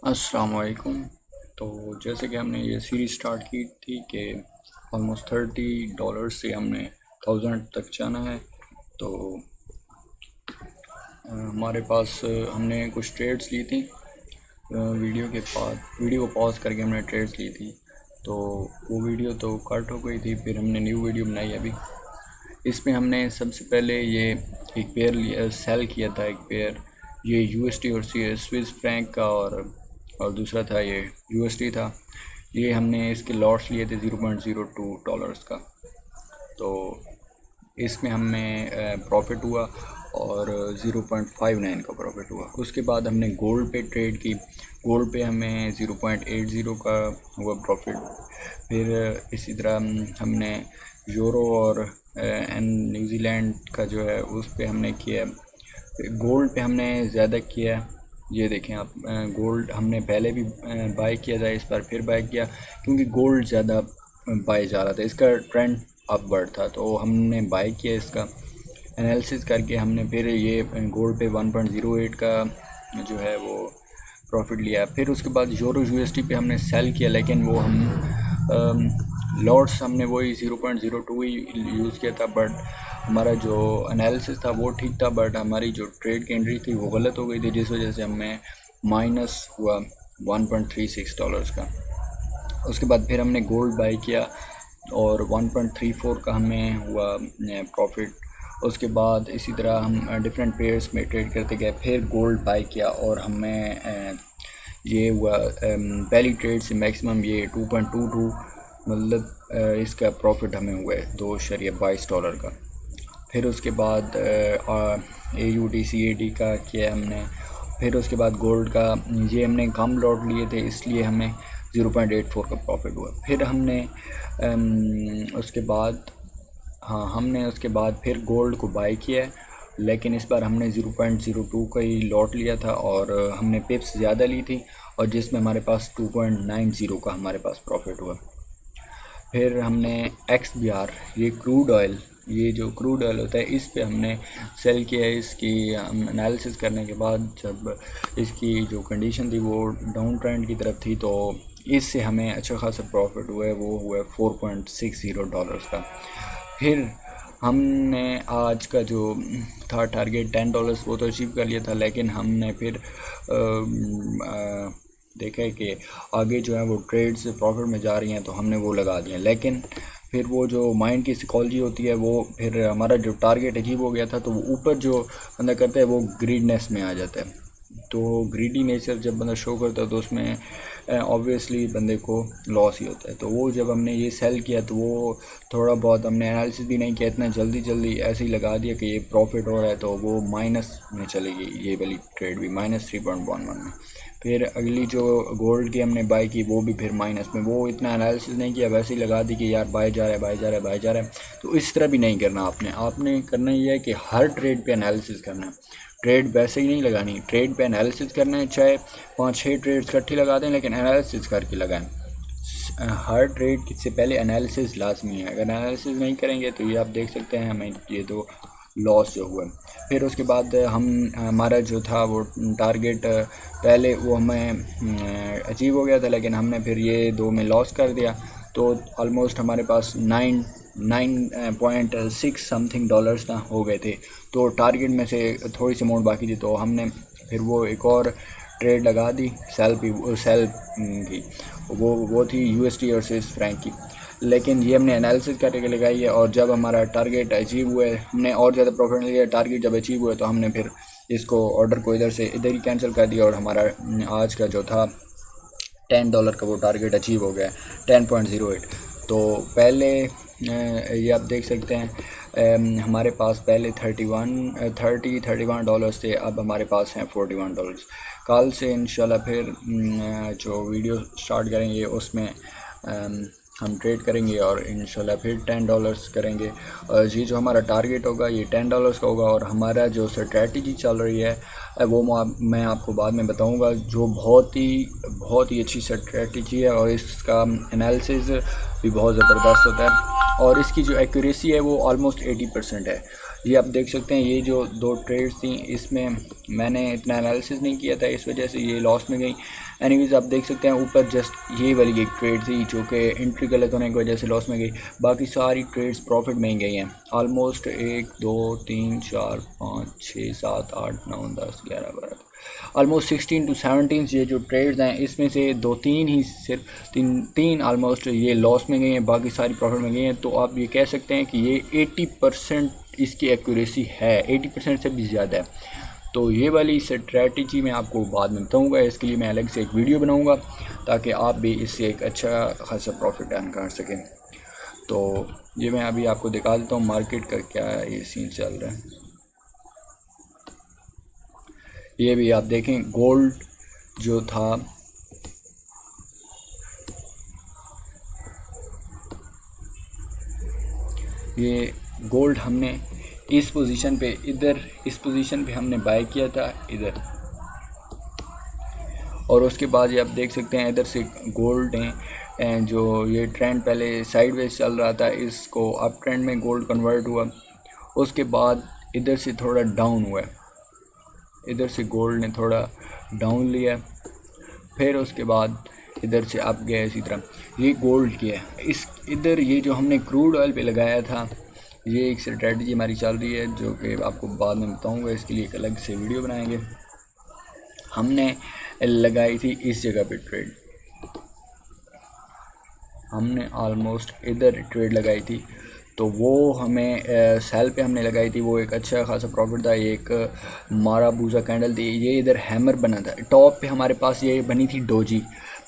अस्सलाम वालेकुम। तो जैसे कि हमने ये सीरीज़ स्टार्ट की थी कि ऑलमोस्ट $30 से हमने 1000 तक जाना है। तो हमारे पास हमने कुछ ट्रेड्स ली थी। वीडियो को पॉज करके हमने ट्रेड्स ली थी। तो वो वीडियो तो कट हो गई थी, फिर हमने न्यू वीडियो बनाई अभी। इसमें हमने सबसे पहले ये एक पेयर लिया, सेल किया था एक पेयर, ये यूएसडी और स्विस फ्रैंक का, और दूसरा था ये यूएसडी था। ये हमने इसके लॉट्स लिए थे $0.02 का। तो इसमें हमें प्रॉफिट हुआ और 0.59 का प्रॉफिट हुआ। उसके बाद हमने गोल्ड पे ट्रेड की। गोल्ड पे हमें 0.80 का हुआ प्रॉफिट। फिर इसी तरह हमने यूरो और न्यूजीलैंड का जो है उस पे हमने किया। गोल्ड पे हमने ज़्यादा किया। ये देखें आप, गोल्ड हमने पहले भी बाय किया था, इस बार फिर बाय किया क्योंकि गोल्ड ज़्यादा बाय जा रहा था, इसका ट्रेंड अपवर्ड था। तो हमने बाय किया, इसका एनालिसिस करके हमने फिर ये गोल्ड पे 1.08 का जो है वो प्रॉफिट लिया। फिर उसके बाद यूरो यूएसडी पे हमने सेल किया, लेकिन वो हम लॉट्स हमने वही 0.02 ही यूज़ किया था। बट हमारा जो एनालिसिस था वो ठीक था, बट हमारी जो ट्रेड की एंट्री थी वो गलत हो गई थी, जिस वजह से हमें माइनस हुआ $1.36 का। उसके बाद फिर हमने गोल्ड बाय किया और 1.34 का हमें हुआ प्रॉफिट। उसके बाद इसी तरह हम डिफरेंट पेयर्स में ट्रेड करते गए, फिर गोल्ड बाय किया और हमें ये हुआ पहली ट्रेड से मैक्सिमम ये 2.22, मतलब इसका प्रॉफिट हमें हुआ है $2.22 का। फिर उसके बाद AUD/CAD का किया हमने। फिर उसके बाद गोल्ड का ये हमने कम लॉट लिए थे, इसलिए हमें 0.84 का प्रॉफिट हुआ। फिर हमने उसके बाद फिर गोल्ड को बाय किया है, लेकिन इस बार हमने 0.02 का ही लॉट लिया था और हमने पिप्स ज़्यादा ली थी, और जिसमें हमारे पास 2.90 का हमारे पास प्रॉफिट हुआ। फिर हमने XBR, ये क्रूड ऑयल, ये जो क्रूड ऑयल होता है, इस पे हमने सेल किया है। इसकी एनालिसिस करने के बाद जब इसकी जो कंडीशन थी वो डाउन ट्रेंड की तरफ थी, तो इससे हमें अच्छा खासा प्रॉफिट हुआ है, वो हुआ $4.60 का। फिर हमने आज का जो था टारगेट $10 वो तो अचीव कर लिया था, लेकिन हमने फिर देखा है कि आगे जो है वो ट्रेड्स प्रॉफिट में जा रही हैं, तो हमने वो लगा दिया। लेकिन फिर वो जो माइंड की साइकोलॉजी होती है, वो फिर हमारा जो टारगेट अचीव हो गया था, तो वो ऊपर जो बंदा करता है वो ग्रीडनेस में आ जाता है। तो ग्रीडी नेचर जब बंदा शो करता है तो उसमें ऑब्वियसली बंदे को लॉस ही होता है। तो वो जब हमने ये सेल किया तो वो थोड़ा बहुत हमने एनालिसिस भी नहीं किया, इतना जल्दी ऐसे ही लगा दिया कि ये प्रॉफिट हो रहा है, तो वो माइनस में चली गई ये वाली ट्रेड भी, -3.11 में। फिर अगली जो गोल्ड की हमने बाय की वो भी फिर माइनस में, वो इतना एनालिसिस नहीं किया, वैसे ही लगा दी कि यार बाय जा रहा है। तो इस तरह भी नहीं करना आपने करना ये है कि हर ट्रेड पे एनालिसिस करना है। ट्रेड वैसे ही नहीं लगानी, ट्रेड पे एनालिसिस करना है, चाहे 5-6 ट्रेड्स इकट्ठी लगा दें, लेकिन एनालिसिस करके लगाएं। हर ट्रेड से पहले एनालिसिस लाजमी है, अगर एनालिसिस नहीं करेंगे तो ये आप देख सकते हैं हमें ये तो लॉस जो हुआ। फिर उसके बाद हमारा जो था वो टारगेट पहले वो हमें अचीव हो गया था, लेकिन हमने फिर ये 2 में लॉस कर दिया। तो ऑलमोस्ट हमारे पास 9.6 समथिंग डॉलर्स ना हो गए थे। तो टारगेट में से थोड़ी सी अमाउंट बाकी थी, तो हमने फिर वो एक और ट्रेड लगा दी सेल की। वो थी यूएसडी और स्विस फ्रैंक की, लेकिन ये हमने एनालिसिस करके लगाई है। और जब हमारा टारगेट अचीव हुआ है, हमने और ज़्यादा प्रॉफिट लिया। टारगेट जब अचीव हुआ तो हमने फिर इसको ऑर्डर को इधर ही कैंसिल कर दिया, और हमारा आज का जो था $10 का वो टारगेट अचीव हो गया, 10.08। तो पहले ये आप देख सकते हैं हमारे पास पहले 31 डॉलर्स थे, अब हमारे पास हैं $41। कल से इंशाल्लाह फिर जो वीडियो स्टार्ट करेंगे उसमें हम ट्रेड करेंगे और इंशाल्लाह फिर $10 करेंगे। और ये जो हमारा टारगेट होगा ये $10 का होगा। और हमारा जो स्ट्रैटेजी चल रही है वो मैं आपको बाद में बताऊंगा, जो बहुत ही अच्छी स्ट्रैटेजी है, और इसका एनालिसिस भी बहुत ज़बरदस्त होता है, और इसकी जो एक्यूरेसी है वो ऑलमोस्ट 80% है। ये आप देख सकते हैं, ये जो दो ट्रेड्स थी इसमें मैंने इतना एनालिसिस नहीं किया था, इस वजह से ये लॉस में गई। एनीवेज आप देख सकते हैं ऊपर जस्ट ये वाली एक ट्रेड थी जो कि एंट्री गलत होने की वजह से लॉस में गई, बाकी सारी ट्रेड्स प्रॉफिट में ही गई हैं। ऑलमोस्ट 1 2 3 4 5 6 7 8 9 10 11 12 ऑलमोस्ट 16 to 17 ये जो ट्रेड्स हैं इसमें से 2-3 ही सिर्फ तीन ऑलमोस्ट ये लॉस में गई हैं, बाकी सारी प्रॉफिट में गई हैं। तो आप ये कह सकते हैं कि ये 80% इसकी एक्यूरेसी है, 80% से भी ज़्यादा है। तो ये वाली स्ट्रैटेजी मैं आपको बाद में बताऊँगा, इसके लिए मैं अलग से एक वीडियो बनाऊँगा ताकि आप भी इससे एक अच्छा खासा प्रॉफिट अर्न कर सकें। तो ये मैं अभी आपको दिखा देता हूँ मार्केट का क्या ये सीन चल रहा है। ये भी आप देखें गोल्ड जो था ये गोल्ड हमने इस पोजीशन पे इस पोजीशन पे हमने बाय किया था इधर, और उसके बाद ये आप देख सकते हैं इधर से गोल्ड हैं जो ये ट्रेंड पहले साइडवेज चल रहा था, इसको अप ट्रेंड में गोल्ड कन्वर्ट हुआ, उसके बाद इधर से थोड़ा डाउन हुआ, इधर से गोल्ड ने थोड़ा डाउन लिया, फिर उसके बाद इधर से अप गया इसी तरह। ये गोल्ड की है। इस इधर ये जो हमने क्रूड ऑयल पे लगाया था, ये एक स्ट्रेटजी हमारी चल रही है जो कि आपको बाद में बताऊंगा, इसके लिए एक अलग से वीडियो बनाएंगे। हमने लगाई थी इस जगह पे ट्रेड, हमने ऑलमोस्ट इधर ट्रेड लगाई थी, तो वो हमें सेल पे हमने लगाई थी, वो एक अच्छा खासा प्रॉफिट था। ये एक माराबूजा कैंडल थी, ये इधर हैमर बना था, टॉप पे हमारे पास ये बनी थी डोजी,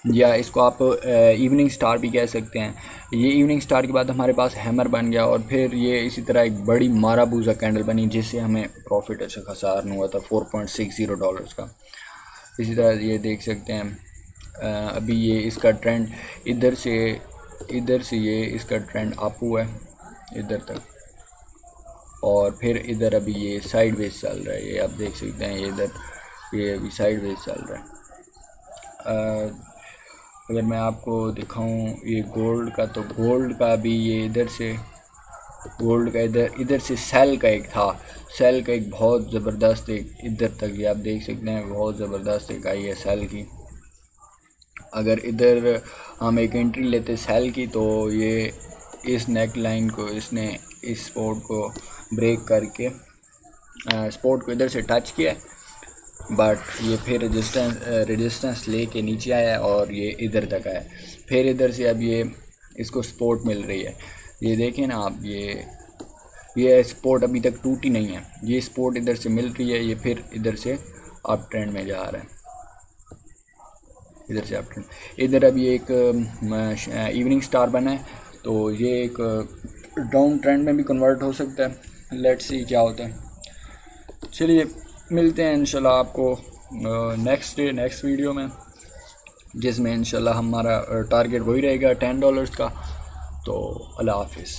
या इसको आप इवनिंग स्टार भी कह सकते हैं। ये इवनिंग स्टार के बाद हमारे पास हैमर बन गया और फिर ये इसी तरह एक बड़ी माराबूजा कैंडल बनी जिससे हमें प्रॉफिट अच्छा खासा अर्न हुआ था $4.60 का। इसी तरह ये देख सकते हैं अभी ये इसका ट्रेंड इधर से ये इसका ट्रेंड अप हुआ है इधर तक, और फिर इधर अभी ये साइडवेज चल रहा है, ये आप देख सकते हैं, ये इधर ये अभी साइडवेज चल रहा है। अगर मैं आपको दिखाऊं ये गोल्ड का, तो गोल्ड का भी ये इधर से गोल्ड का इधर से सेल का एक था, सेल का एक बहुत ज़बरदस्त एक इधर तक ये आप देख सकते हैं, बहुत ज़बरदस्त एक आई है सेल की। अगर इधर हम एक एंट्री लेते सेल की तो ये इस नेक लाइन को इसने इस सपोर्ट को ब्रेक करके सपोर्ट को इधर से टच किया, बट ये फिर रेजिस्टेंस लेके नीचे आया और ये इधर तक आया, फिर इधर से अब ये इसको सपोर्ट मिल रही है। ये देखें ना आप, ये सपोर्ट अभी तक टूटी नहीं है, ये सपोर्ट इधर से मिल रही है, ये फिर इधर से अप ट्रेंड में जा रहा है, इधर से अप ट्रेंड। इधर अब ये एक इवनिंग स्टार बना है, तो ये एक डाउन ट्रेंड में भी कन्वर्ट हो सकता है। लेट्स सी क्या होता है। चलिए मिलते हैं इंशाल्लाह आपको नेक्स्ट वीडियो में, जिसमें इंशाल्लाह हमारा टारगेट वही रहेगा $10 का। तो अल्लाह हाफिज़।